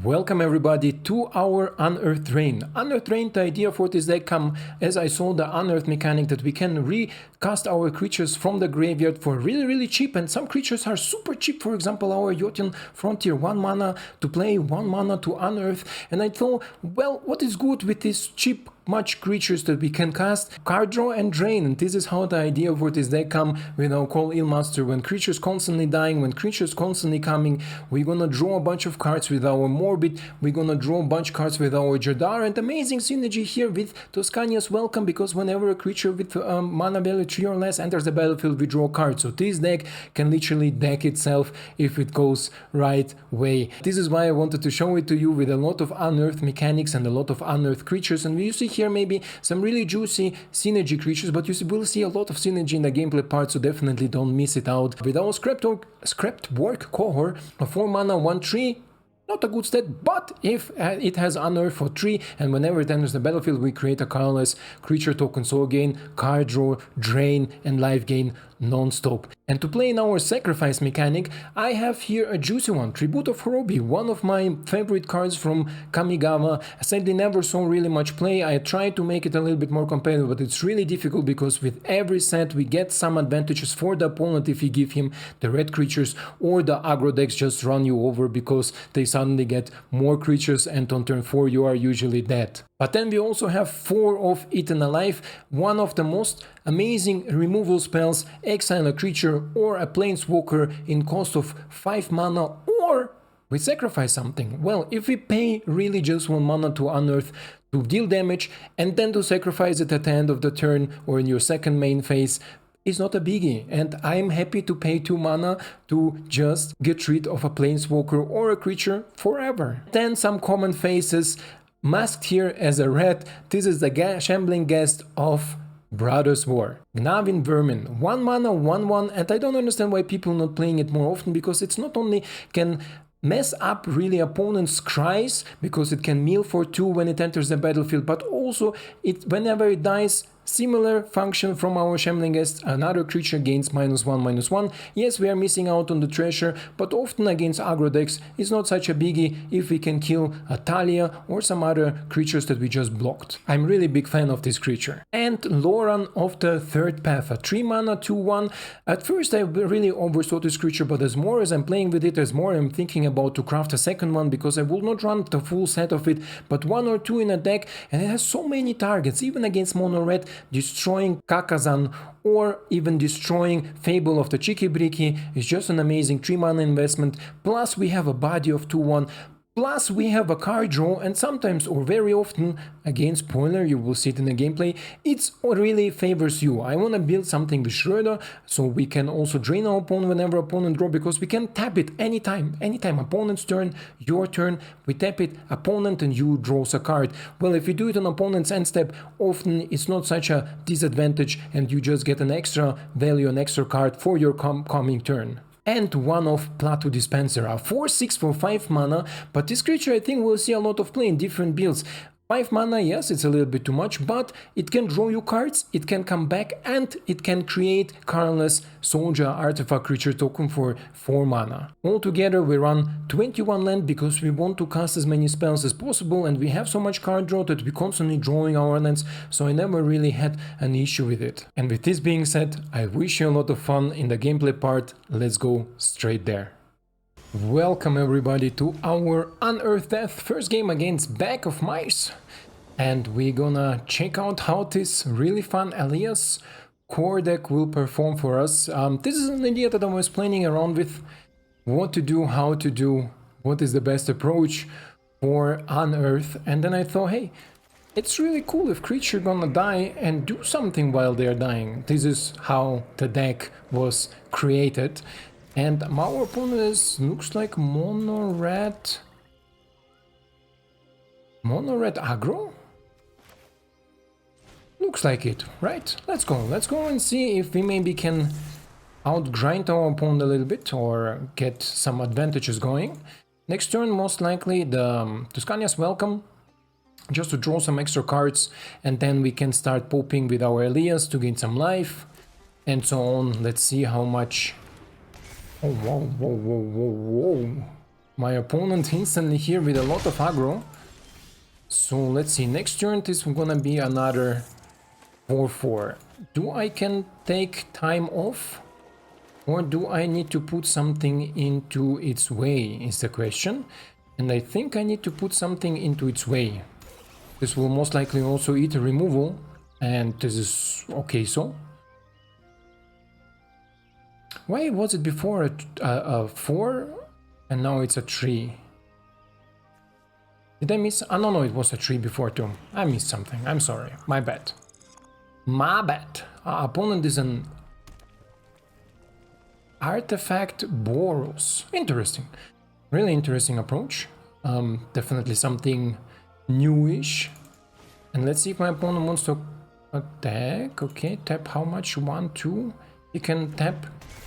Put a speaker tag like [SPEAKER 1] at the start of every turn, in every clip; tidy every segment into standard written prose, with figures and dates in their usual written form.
[SPEAKER 1] Welcome everybody to our Unearth Rain. Unearth Rain, the idea for this deck come as I saw the Unearth mechanic that we can recast our creatures from the graveyard for really cheap, and some creatures are super cheap. For example, our Yotian Frontliner, 1 mana to play, 1 mana to unearth, and I thought, well, what is good with these cheap much creatures that we can cast? Card draw and drain, and this is how the idea for this deck come with our Call Ilmaster. When creatures constantly dying, when creatures constantly coming, we're gonna draw a bunch of cards with our Morbid, we're gonna draw a bunch of cards with our Jadar, and amazing synergy here with Tocasia's Welcome, because whenever a creature with mana value 3 or less enters the battlefield, we draw cards. So this deck can literally deck itself if it goes right way. This is why I wanted to show it to you with a lot of unearthed mechanics and a lot of unearthed creatures, and we see here maybe some really juicy synergy creatures, but you will see a lot of synergy in the gameplay part, so definitely don't miss it out. With our Scrapwork Cohort, a 4 mana 1/3, not a good stat, but if it has Unearth for 3, and whenever it enters the battlefield, we create a colorless creature token. So again, card draw, drain, and life gain non-stop. And to play in our sacrifice mechanic, I have here a juicy one, Tribute of Horobi, one of my favorite cards from Kamigawa. I sadly never saw really much play. I tried to make it a little bit more competitive, but it's really difficult because with every set we get some advantages for the opponent if you give him the red creatures, or the aggro decks just run you over because they suddenly get more creatures, and on turn 4 you are usually dead. But then we also have 4 of Eaten Alive, one of the most amazing removal spells, exile a creature or a planeswalker in cost of 5 mana, or we sacrifice something. Well, if we pay really just 1 mana to unearth to deal damage and then to sacrifice it at the end of the turn or in your second main phase, is not a biggie, and I'm happy to pay 2 mana to just get rid of a planeswalker or a creature forever. Then some common faces, masked here as a rat. This is the Shambling Guest of Brothers War. Gnawing Vermin, 1 mana 1/1, and I don't understand why people not playing it more often, because it's not only can mess up really opponents' cries, because it can mill for 2 when it enters the battlefield, but also whenever it dies, similar function from our Shambling Guest, another creature gains -1/-1. Yes, we are missing out on the treasure, but often against aggro decks it's not such a biggie if we can kill a Thalia or some other creatures that we just blocked. I'm really big fan of this creature. And Loran of the Third Path, a 3 mana 2/1. At first I really oversaw this creature, but as more as I'm playing with it, as more I'm thinking about to craft a second one, because I will not run the full set of it, but 1 or 2 in a deck, and it has so many targets, even against mono red, destroying Kakazan or even destroying Fable of the Chikibriki is just an amazing 3 mana investment. Plus we have a body of 2/1, plus we have a card draw, and sometimes or very often, again spoiler, you will see it in the gameplay, it really favors you. I want to build something with Schroeder, so we can also drain our opponent whenever opponent draw, because we can tap it anytime opponent's turn, your turn, we tap it, opponent, and you draws a card. Well, if you do it on opponent's end step, often it's not such a disadvantage, and you just get an extra value, an extra card for your coming turn. And one of Platoon Dispenser, a 4/6 for 5 mana, but this creature I think will see a lot of play in different builds. 5 mana, yes, it's a little bit too much, but it can draw you cards, it can come back, and it can create colorless soldier artifact creature token for 4 mana. Altogether we run 21 land because we want to cast as many spells as possible, and we have so much card draw that we're constantly drawing our lands, so I never really had an issue with it. And with this being said, I wish you a lot of fun in the gameplay part. Let's go straight there. Welcome everybody to our Unearthed Death first game against Bag of Mice, and we're gonna check out how this really fun Elas core deck will perform for us. This is an idea that I was playing around with, what to do, how to do, what is the best approach for Unearth, and then I thought, hey, it's really cool if creature gonna die and do something while they're dying. This is how the deck was created. And our opponent looks like mono red aggro? Looks like it, right? Let's go and see if we maybe can outgrind our opponent a little bit or get some advantages going. Next turn, most likely the Tocasia's Welcome, just to draw some extra cards, and then we can start popping with our Elas to gain some life, and so on. Let's see how much. Oh, whoa. My opponent instantly here with a lot of aggro. So let's see, next turn this is gonna be another 4-4. Do I can take time off? Or do I need to put something into its way is the question. And I think I need to put something into its way. This will most likely also eat a removal. And this is okay so. Why was it before a 4 and now it's a 3? Did I miss? Oh, no, it was a 3 before too. I missed something. I'm sorry. My bad. My bad. Our opponent is an Artifact Boros. Interesting. Really interesting approach. Definitely something newish. And let's see if my opponent wants to attack. Okay, tap how much? 1, 2. He can tap,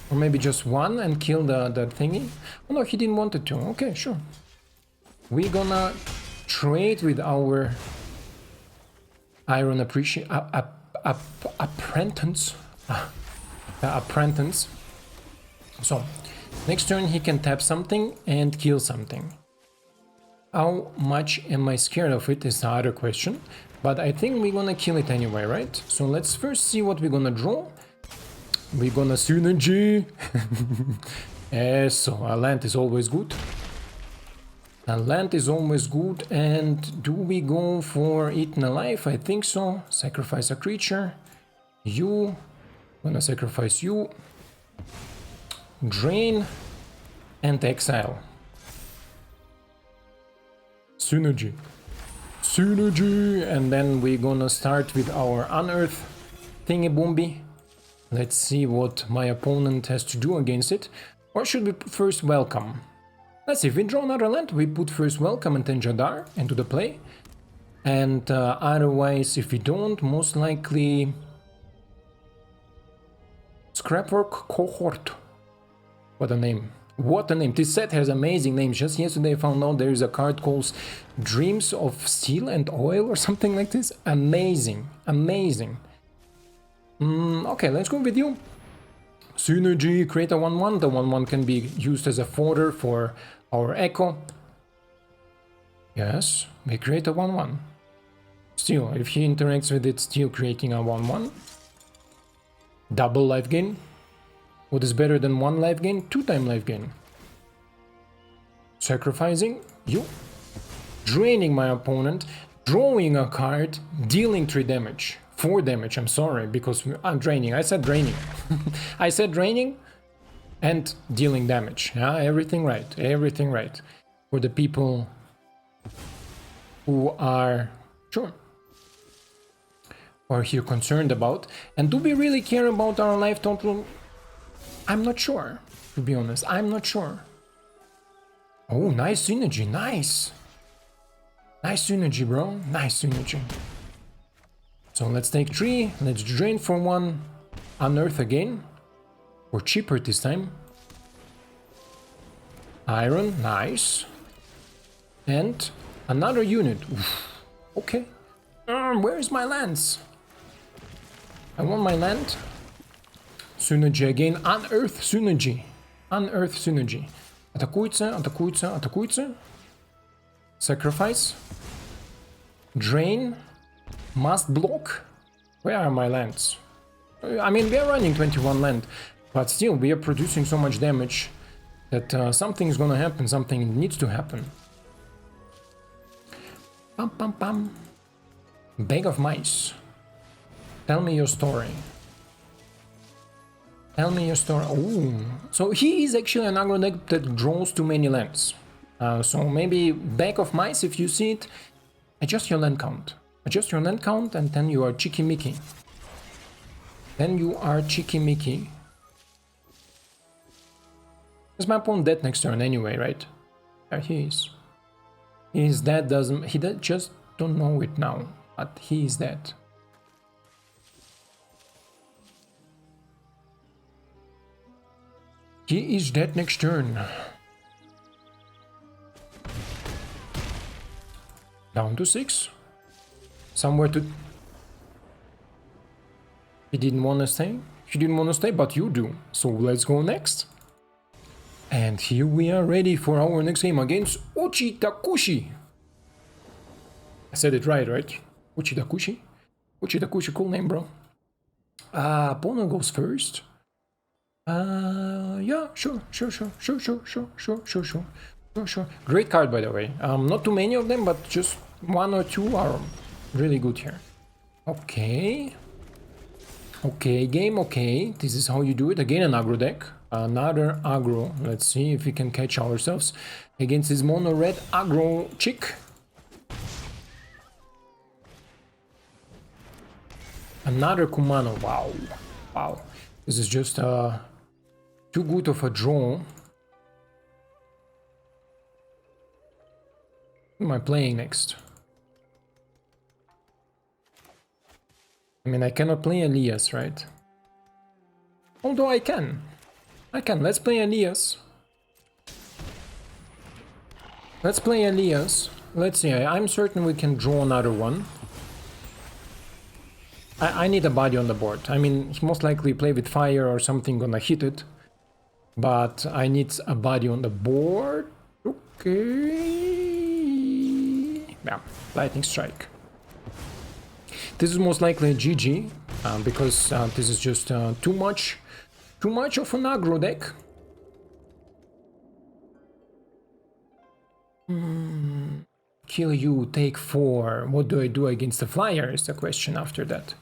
[SPEAKER 1] or maybe just 1 and kill the thingy. Oh no, he didn't want it to. Okay, sure. We're gonna trade with our Iron Apprentice. Apprentice. So, next turn he can tap something and kill something. How much am I scared of it is the other question. But I think we're gonna kill it anyway, right? So let's first see what we're gonna draw. We're gonna synergy. So a land is always good. A land is always good. And do we go for Eaten Alive? I think so. Sacrifice a creature. You. Gonna sacrifice you. Drain. And exile. Synergy. Synergy. And then we're gonna start with our Unearth thingy boomby. Let's see what my opponent has to do against it. Or should we first welcome? Let's see, if we draw another land, we put first welcome and then Jadar into the play. And otherwise, if we don't, most likely Scrapwork Cohort. What a name. What a name. This set has amazing names. Just yesterday I found out there is a card called Dreams of Steel and Oil or something like this. Amazing. Amazing. Okay, let's go with you. Synergy, create a 1-1. The 1-1 can be used as a fodder for our Echo. Yes, we create a 1-1. Still, if he interacts with it, still creating a 1-1. Double life gain. What is better than 1 life gain? 2-time life gain. Sacrificing you. Draining my opponent. Drawing a card. Dealing 3 damage. 4 damage, I'm sorry, because I'm draining. I said draining. I said draining and dealing damage. Yeah, everything right. Everything right. For the people who are sure. Are here concerned about. And do we really care about our life total? I'm not sure, to be honest. I'm not sure. Oh, nice synergy. Nice. Nice synergy, bro. Nice synergy. So let's take 3, let's drain for 1, Unearth again, or cheaper this time. Iron, nice. And another unit. Oof. Okay. Where is my lands? I want my land. Synergy again, Unearth synergy. Unearth synergy. Атакуйте, атакуйте, атакуйте. Sacrifice. Drain. Must block? Where are my lands? I mean, we are running 21 land, but still, we are producing so much damage that something is gonna happen, something needs to happen. Pam pam pam. Bag of mice. Tell me your story. Tell me your story. Oh, so he is actually an aggro deck that draws too many lands. So maybe Bag of Mice, if you see it, adjust your land count. Adjust your land count and then you are cheeky Mickey. Then you are cheeky Mickey. Is my opponent dead next turn anyway, right? Yeah, he is. He is dead, doesn't... He just don't know it now, but he is dead. He is dead next turn. Down to 6. Somewhere to... He didn't want to stay? He didn't want to stay, but you do. So let's go next. And here we are ready for our next game against Uchitakushi. I said it right? Uchitakushi? Uchitakushi, cool name, bro. Opponent goes first. Yeah, sure. Great card, by the way. Not too many of them, but just one or two are really good here. Okay. Okay, game, okay. This is how you do it. Again, an aggro deck. Another aggro. Let's see if we can catch ourselves against this mono red aggro chick. Another Kumano. Wow. Wow. This is just too good of a draw. Who am I playing next? I mean, I cannot play Elias, right? Although I can. Let's play Elias. Let's play Elias. Let's see. I'm certain we can draw another one. I need a body on the board. I mean, he most likely play with fire or something gonna hit it. But I need a body on the board. Okay. Yeah, lightning strike. This is most likely a GG, because this is just too much of an aggro deck. Kill you, take 4. What do I do against the flyer is the question after that.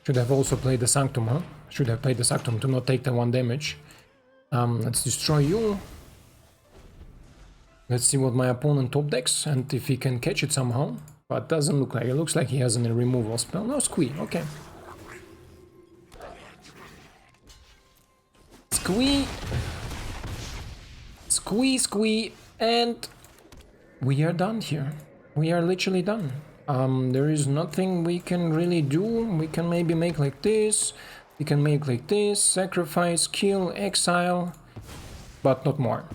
[SPEAKER 1] Should have also played the Sanctum, huh? Should have played the Sanctum to not take the 1 damage. Let's destroy you. Let's see what my opponent top decks and if he can catch it somehow. But doesn't look like it. Looks like he has a removal spell. No, squee. Okay. Squee. Squee. And we are done here. We are literally done. There is nothing we can really do. We can maybe make like this. We can make like this. Sacrifice, kill, exile. But not more.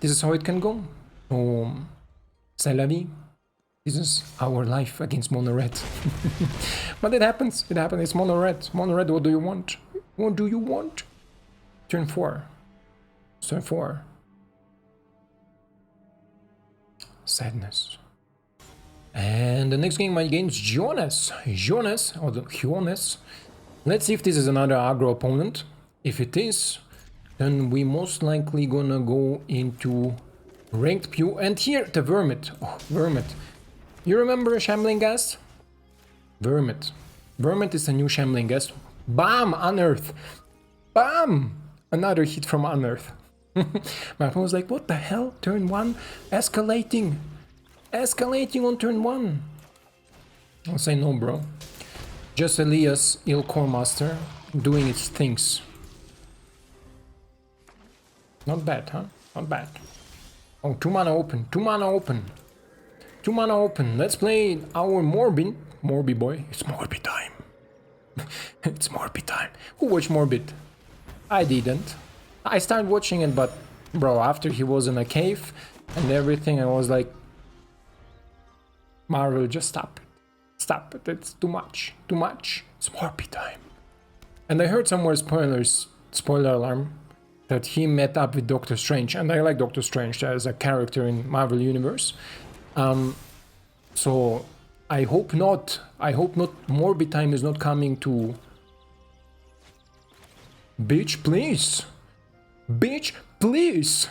[SPEAKER 1] This is how it can go. So, c'est la vie. This is our life against mono red. But it happens. It's mono red. Mono red, what do you want? What do you want? Turn 4. Turn 4. Sadness. And the next game against Jonas. Let's see if this is another aggro opponent. If it is, then we most likely gonna go into ranked Pew. And here, the Vermit. Oh, Vermit. You remember Shambling Ghast? Vermit. Vermit is a new Shambling Ghast. Bam! Unearth. Bam! Another hit from Unearth. My phone was like, what the hell? Turn 1? Escalating. Escalating on turn 1. I'll say no, bro. Just Elias, il-Kor Master, doing its things. Not bad, huh? Not bad. Oh, 2 mana open. 2 mana open. 2 mana open. Let's play our Morbid. Morbid boy. It's Morbid time. It's Morbid time. Who watched Morbid? I didn't. I started watching it, but bro, after he was in a cave and everything, I was like, Marvel, just stop it. Stop it. It's too much. Too much. It's Morbid time. And I heard somewhere spoilers, spoiler alarm, that he met up with Doctor Strange, and I like Doctor Strange as a character in Marvel Universe. So I hope not. Morbid time is not coming to. Bitch, please. Bitch, please.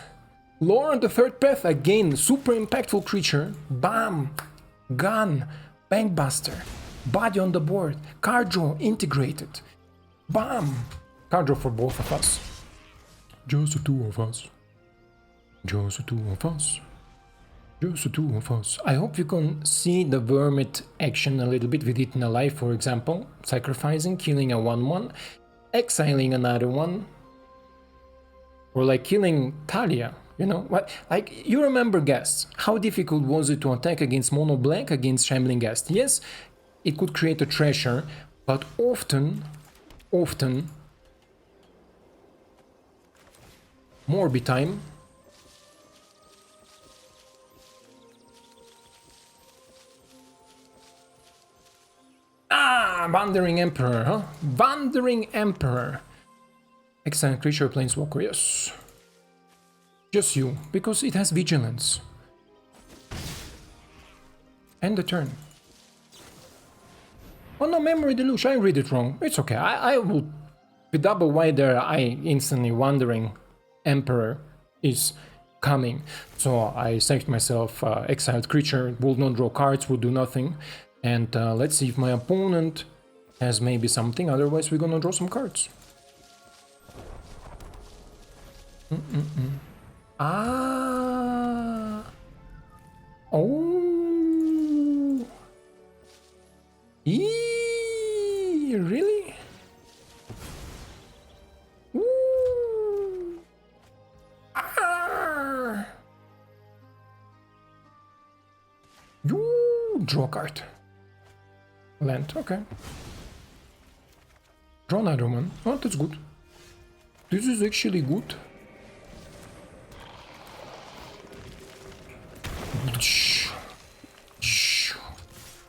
[SPEAKER 1] Loran the Third Path again. Super impactful creature. Bam. Gun. Bankbuster. Body on the board. Card draw integrated. Bam. Card draw for both of us. Just the 2 of us. Just the 2 of us. Just the 2 of us. I hope you can see the Vermit action a little bit with Eaten Alive, for example. Sacrificing, killing a 1-1, exiling another one. Or like killing Talia, you know? What? Like, you remember Ghast. How difficult was it to attack against Mono Black against Shambling Ghast? Yes, it could create a treasure, but often, Morbid time. Wandering Emperor, huh? Wandering Emperor. Excellent creature, Planeswalker, yes. Just you, because it has vigilance. End the turn. Oh no, Memory Deluge, I read it wrong. It's okay, I will... With double white there, I instantly Wandering Emperor is coming. So I saved myself exiled creature, will not draw cards, will do nothing. And let's see if my opponent has maybe something, otherwise we're gonna draw some cards. Ah. Oh. Eee, really? Ooh. Ah. You draw a card. Land, okay. Draw another one. Oh, that's good. This is actually good.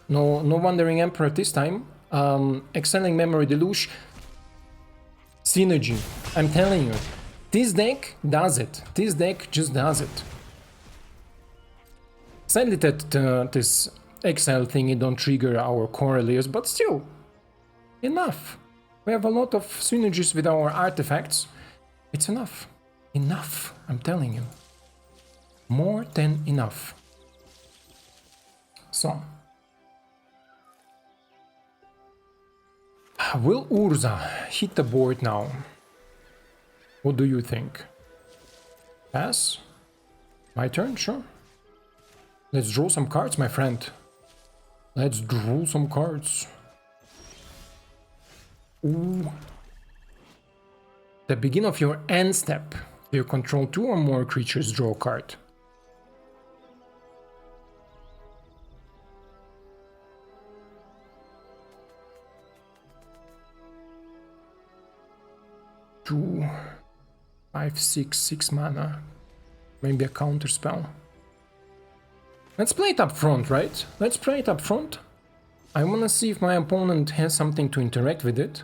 [SPEAKER 1] No Wandering Emperor this time. Excelling Memory Deluge. Synergy. I'm telling you. This deck does it. This deck just does it. Sadly that this exile thingy don't trigger our Corelius, but still. Enough. We have a lot of synergies with our artifacts. It's enough. Enough, I'm telling you. More than enough. So. Will Urza hit the board now? What do you think? Pass? My turn? Sure. Let's draw some cards, my friend. Let's draw some cards. Ooh. The beginning of your end step. You control 2 or more creatures, draw a card. Two, 5, 6 mana. Maybe a counter spell. Let's play it up front, right? Let's play it up front. I wanna see if my opponent has something to interact with it.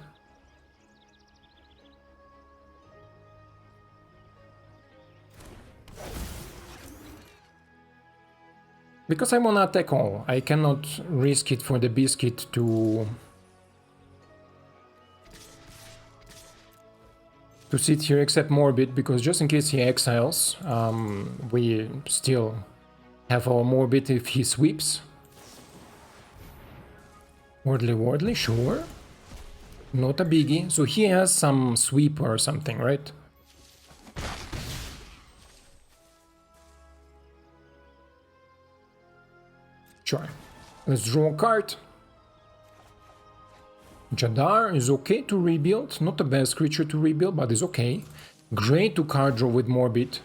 [SPEAKER 1] Because I wanna attack all. I cannot risk it for the biscuit to sit here except Morbid, because just in case he exiles, we still have our Morbid if he sweeps. Wardly, sure. Not a biggie. So he has some sweep or something, right? Sure. Let's draw a card. Jadar is okay to rebuild, not the best creature to rebuild, but is okay. Great to card draw with Morbid.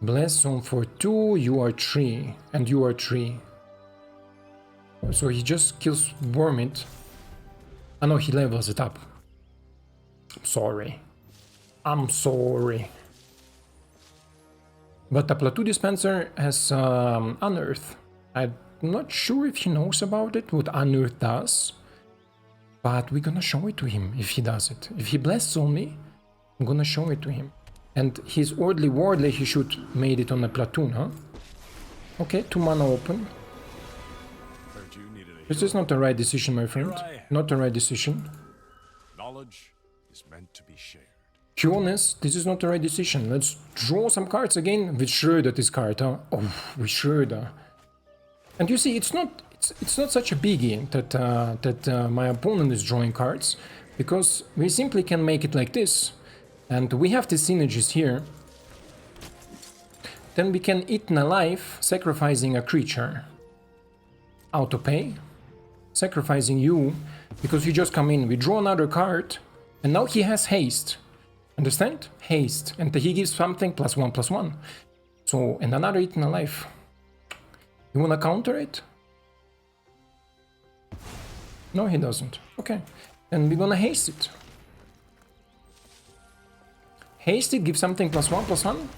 [SPEAKER 1] Bless Zone for 2, you are 3, and you are 3. So he just kills Wormit. I know he levels it up. Sorry. I'm sorry. But the Platoon Dispenser has Unearth. I'm not sure if he knows about it, what Unearth does. But we're gonna show it to him if he does it. If he blesses on me, I'm gonna show it to him. And his Wardly, he should made it on a Platoon, huh? Okay, 2 mana open. This is not the right decision, my friend. Not the right decision.
[SPEAKER 2] Knowledge is meant to be shared.
[SPEAKER 1] To be honest, this is not the right decision. Let's draw some cards again with Schroeder this card, huh? Oh, with Schroeder. And you see, it's not such a biggie that my opponent is drawing cards, because we simply can make it like this, and we have the synergies here. Then we can eat a life, sacrificing a creature. Autopay, sacrificing you, because you just come in, we draw another card, and now he has haste. Understand? Haste, and he gives something +1/+1. So, and another eaten alive. You wanna counter it? No, he doesn't. Okay. And we're gonna haste it. Haste it, give something +1/+1.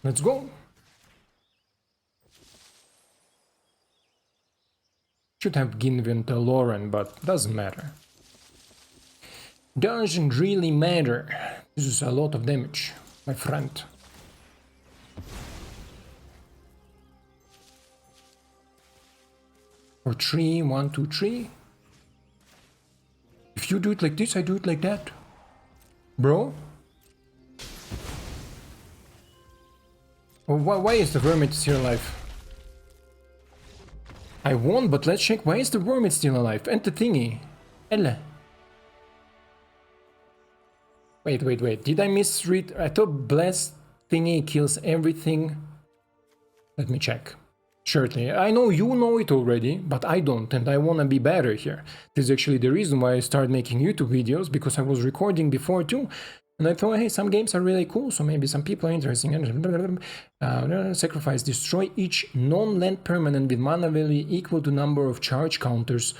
[SPEAKER 1] Let's go. Should have given the Loran, but doesn't matter. Doesn't really matter. This is a lot of damage, my friend. For 3, 1, 2, 3. If you do it like this, I do it like that. Bro? Oh, why is the Vermin still alive? I won, but let's check. Why is the Vermin still alive? And the thingy. Ella. Wait. Did I misread? I thought Blast thingy kills everything. Let me check. Surely. I know you know it already, but I don't, and I wanna be better here. This is actually the reason why I started making YouTube videos, because I was recording before too. And I thought, hey, some games are really cool, so maybe some people are interested. Sacrifice. Destroy each non-land permanent with mana value equal to number of charge counters.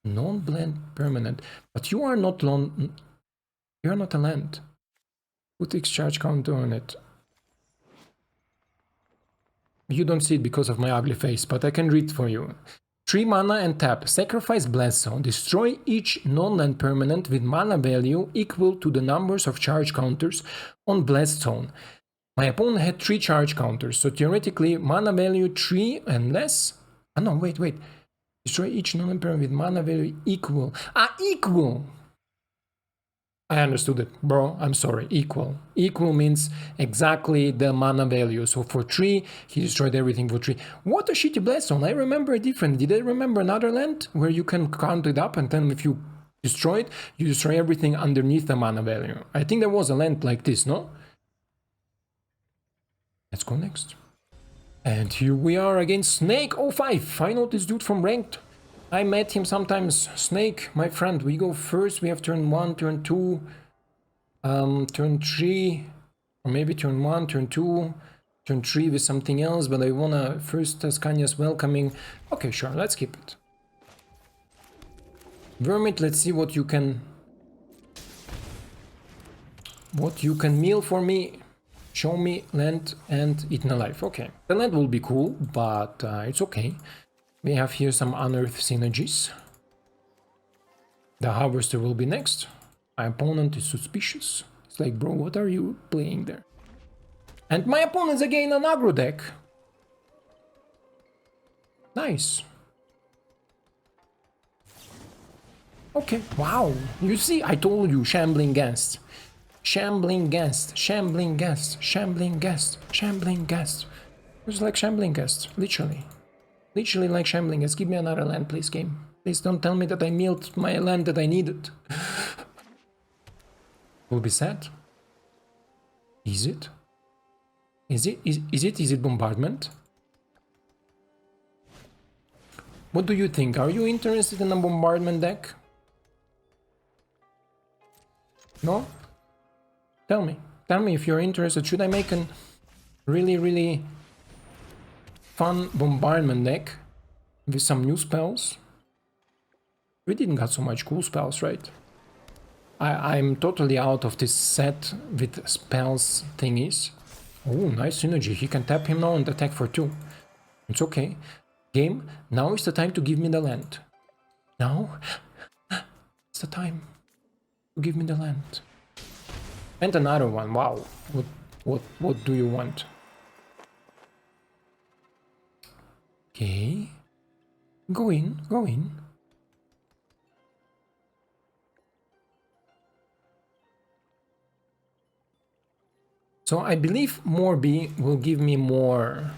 [SPEAKER 1] Non-land permanent. But you are not you are not a land. Put X charge counter on it. You don't see it because of my ugly face, but I can read for you. 3 mana and tap. Sacrifice Blast Zone. Destroy each non-land permanent with mana value equal to the numbers of charge counters on Blast Zone. My opponent had 3 charge counters, so theoretically mana value 3 and less. Ah no, wait. Destroy each non-land permanent with mana value equal. Equal! I understood it, bro. I'm sorry. Equal. Equal means exactly the mana value. So for 3, he destroyed everything for 3. What a shitty Blast Zone. I remember it different. Did I remember another land where you can count it up and then if you destroy it, you destroy everything underneath the mana value? I think there was a land like this, no? Let's go next. And here we are against Snake05. I know this dude from Ranked. I met him sometimes. Snake, my friend, we go first. We have turn 1, turn 2, turn 3, or maybe turn 1, turn 2, turn 3 with something else, but I wanna first Tascania's welcoming. Okay, sure, let's keep it. Vermin, let's see what you can meal for me. Show me land and eaten alive. Okay, the land will be cool, but it's okay. We have here some Unearth synergies. The Harvester will be next. My opponent is suspicious. It's like, bro, what are you playing there? And my opponent's again an aggro deck. Nice. Okay, wow. You see, I told you, Shambling Guest. Shambling Guest, Shambling Guest, Shambling Guest, Shambling Guest. It's like Shambling Guest, literally. Literally like Shambling Guest. Give me another land, please, game. Please don't tell me that I milled my land that I needed. Will be sad. Is it? Is it bombardment? What do you think? Are you interested in a bombardment deck? No? Tell me if you're interested. Should I make a really fun bombardment deck with some new spells? We didn't got so much cool spells, right? I'm totally out of this set with spells thingies. Oh, nice synergy. He can tap him now and attack for 2. It's okay. Game, now is the time to give me the land. Now? It's the time to give me the land. And another one. Wow. What do you want? Okay. Go in. So I believe Morbid will give me more.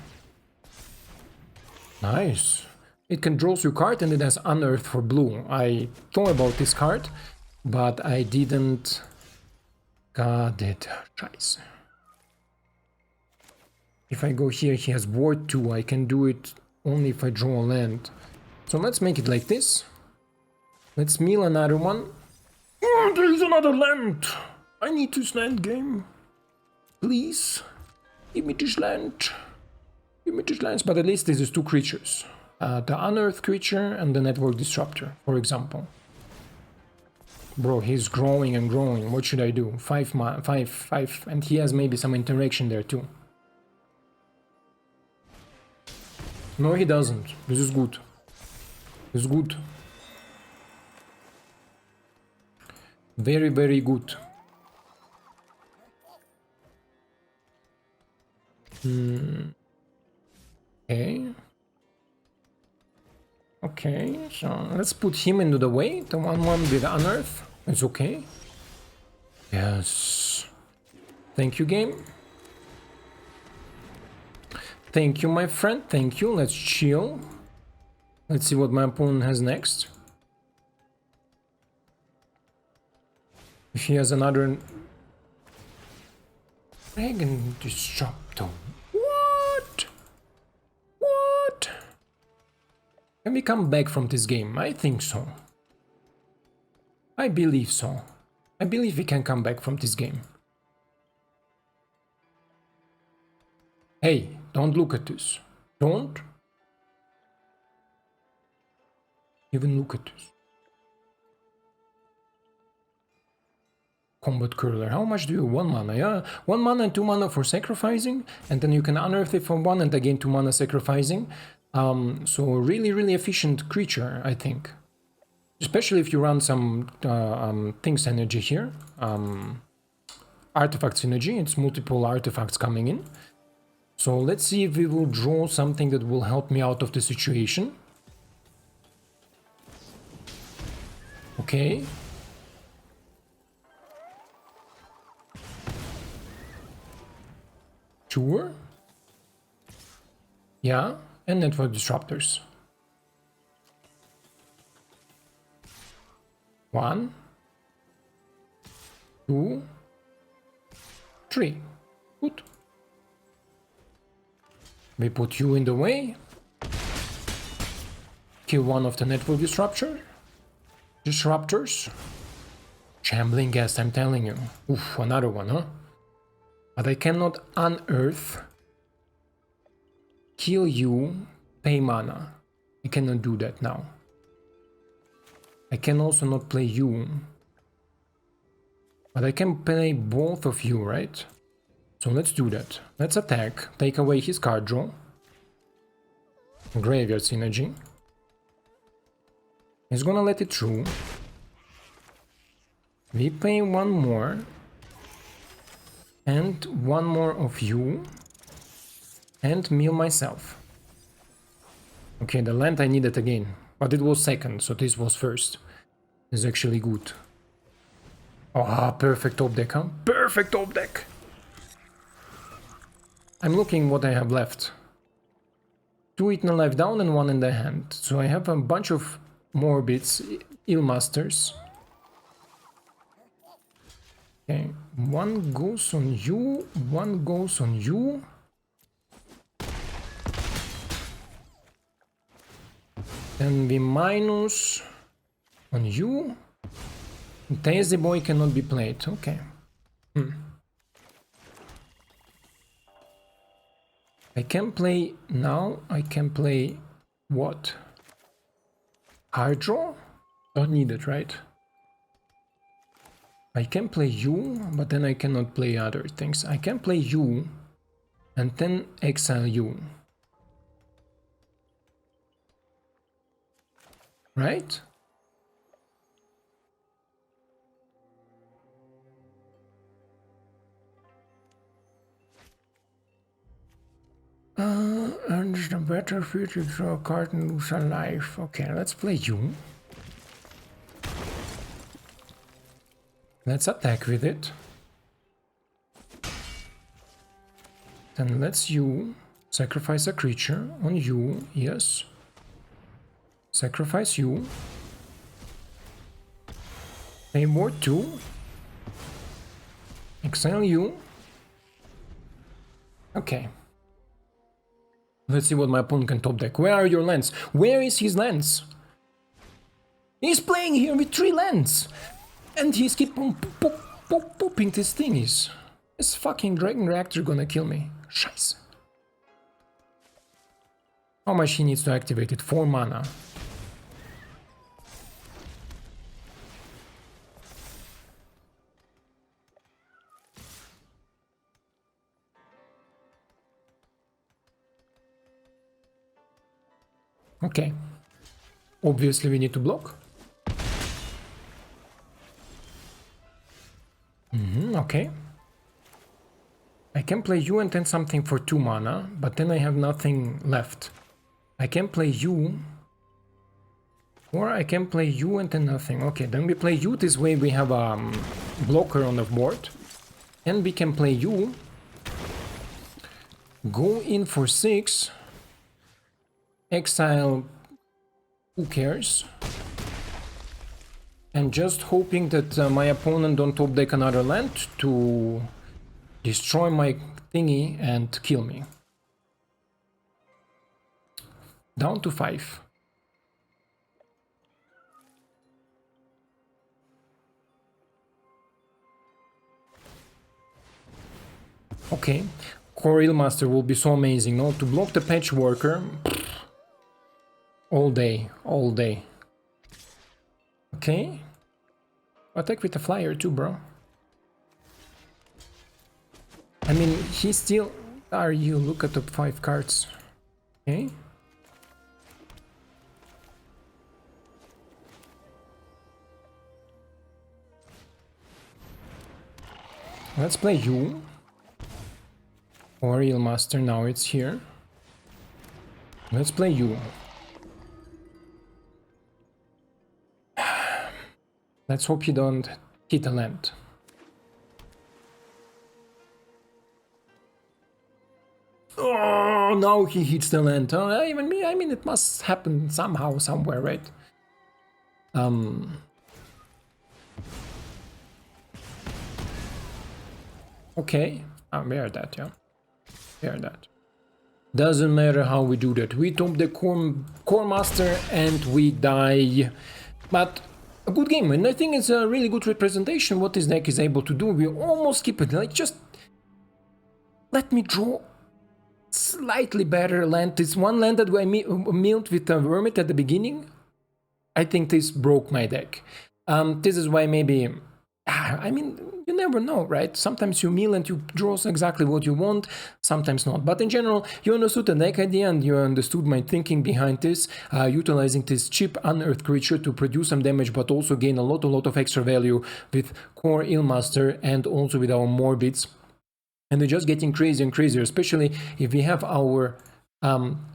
[SPEAKER 1] Nice. It can draw your card and it has Unearth for blue. I thought about this card, but I didn't. Got it. Scheiße. If I go here, he has Ward 2. I can do it only if I draw a land. So let's make it like this. Let's mill another one. Oh, there is another land. I need this land, game. Please. Give me this land. Give me this land. But at least this is 2 creatures. The Unearth creature and the Network Disruptor, for example. Bro, he's growing and growing. What should I do? 5, and he has maybe some interaction there too. No, he doesn't. This is good. It's good. Very, very good. Okay. Okay, so let's put him into the way. The 1/1 with Unearth. It's okay. Yes. Thank you, game. Thank you, my friend. Thank you. Let's chill. Let's see what my opponent has next. If he has another Dragon Disruptor. What? What? Can we come back from this game? I think so. I believe so. I believe we can come back from this game. Hey, don't look at this. Don't even look at this. Combat Curler. How much do you? 1 mana, yeah? 1 mana and 2 mana for sacrificing, and then you can unearth it for 1 and again 2 mana sacrificing. So really, really efficient creature, I think. Especially if you run some things energy here. Artifact synergy, it's multiple artifacts coming in. So let's see if we will draw something that will help me out of the situation. Okay. Sure. Yeah, and network disruptors. 1, 2, 3. Good. We put you in the way. Kill one of the network disruptors. Shambling guest, I'm telling you. Oof, another one, huh? But I cannot unearth, kill you, pay mana. I cannot do that now. I can also not play you. But I can play both of you, right? So let's do that. Let's attack, take away his card draw. Graveyard synergy. He's gonna let it through. We pay 1 more. And 1 more of you. And mill myself. Okay, the land I needed again. But it was second, so this was first. It's actually good. Ah, perfect top deck, huh? Perfect top deck! I'm looking what I have left. 2 Eaten Life down and 1 in the hand. So I have a bunch of Morbids, Illmasters. Okay, 1 goes on you, 1 goes on you. Then we minus on you. Tasty Boy cannot be played, okay. I can play now, I can play what? Hydro? Don't need it, right? I can play you, but then I cannot play other things. I can play you and then exile you. Right? Earns the battlefield to draw a card and lose a life. Okay, let's play you. Let's attack with it. Then let's you sacrifice a creature on you, yes. Sacrifice you. Pay more 2. Exile you. Okay. Let's see what my opponent can top deck. Where are your lands? Where is his lands? He's playing here with 3 lands! And he's keep on popping these thingies. This fucking Dragon Reactor gonna kill me. Scheiße. How much he needs to activate it? 4 mana. Okay. Obviously we need to block. Okay. I can play you and then something for 2 mana, but then I have nothing left. I can play you, or I can play you and then nothing. Okay, then we play you. This way we have a blocker on the board. And we can play you, go in for 6, exile, who cares? And just hoping that my opponent don't top deck another land to destroy my thingy and kill me. Down to 5. Okay, Core Master will be so amazing, no? To block the Patchworker, all day, all day. Okay, attack with the Flyer too, bro. I mean, he still... Are you? Look at the 5 cards. Okay. Let's play you. Or Master, now it's here. Let's play you. Let's hope you don't hit a land. Oh, now he hits the land. Even me, I mean, it must happen somehow, somewhere, right? Okay, we are that, yeah. We are that. Doesn't matter how we do that. We top the core Master and we die. But a good game, and I think it's a really good representation what this deck is able to do. We almost keep it, like, just let me draw slightly better land. This one land that I milled with a Vermin at the beginning, I think this broke my deck. This is why maybe, I mean, you never know, right? Sometimes you mill and you draw exactly what you want, sometimes not. But in general, you understood the deck idea and you understood my thinking behind this, utilizing this cheap Unearth creature to produce some damage, but also gain a lot of extra value with Core Master and also with our Morbids. And they're just getting crazier and crazier, especially if we have our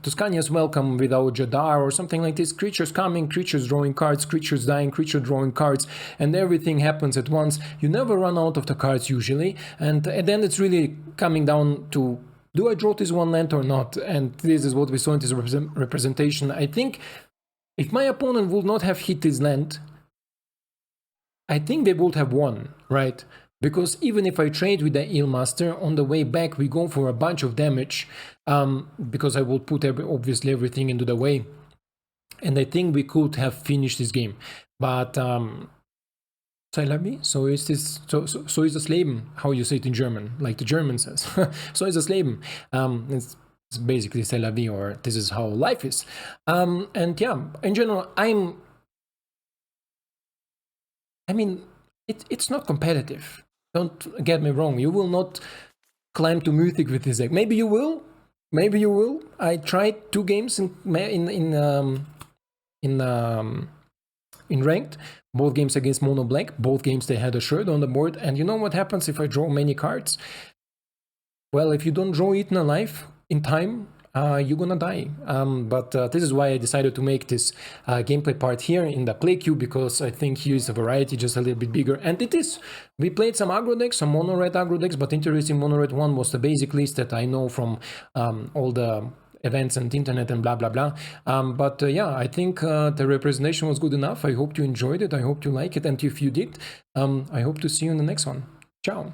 [SPEAKER 1] Tuscania's Welcome with our Jadar or something like this. Creatures coming, creatures drawing cards, creatures dying, creature drawing cards, and everything happens at once. You never run out of the cards usually, and then it's really coming down to, do I draw this one land or not? And this is what we saw in this representation. I think if my opponent would not have hit this land, I think they would have won, right? Because even if I trade with the il-Master, on the way back we go for a bunch of damage, because I would put obviously everything into the way. And I think we could have finished this game. But, so is this, so is das Leben, how you say it in German, like the German says. So is das Leben. It's basically c'est la vie, or this is how life is. And yeah, in general, I mean, it's not competitive. Don't get me wrong, you will not climb to Mythic with this deck. Maybe you will, maybe you will. I tried 2 games in ranked, both games against Mono Black, both games they had a shard on the board, and you know what happens if I draw many cards? Well, if you don't draw Eaten Alive in time, you're gonna die. But this is why I decided to make this gameplay part here in the play queue, because I think here is a variety just a little bit bigger, and it is. We played some aggro decks, some mono red aggro decks, but interesting mono red one was the basic list that I know from all the events and internet and blah blah blah. But yeah, I think the representation was good enough. I hope you enjoyed it, I hope you like it, and if you did, I hope to see you in the next one. Ciao.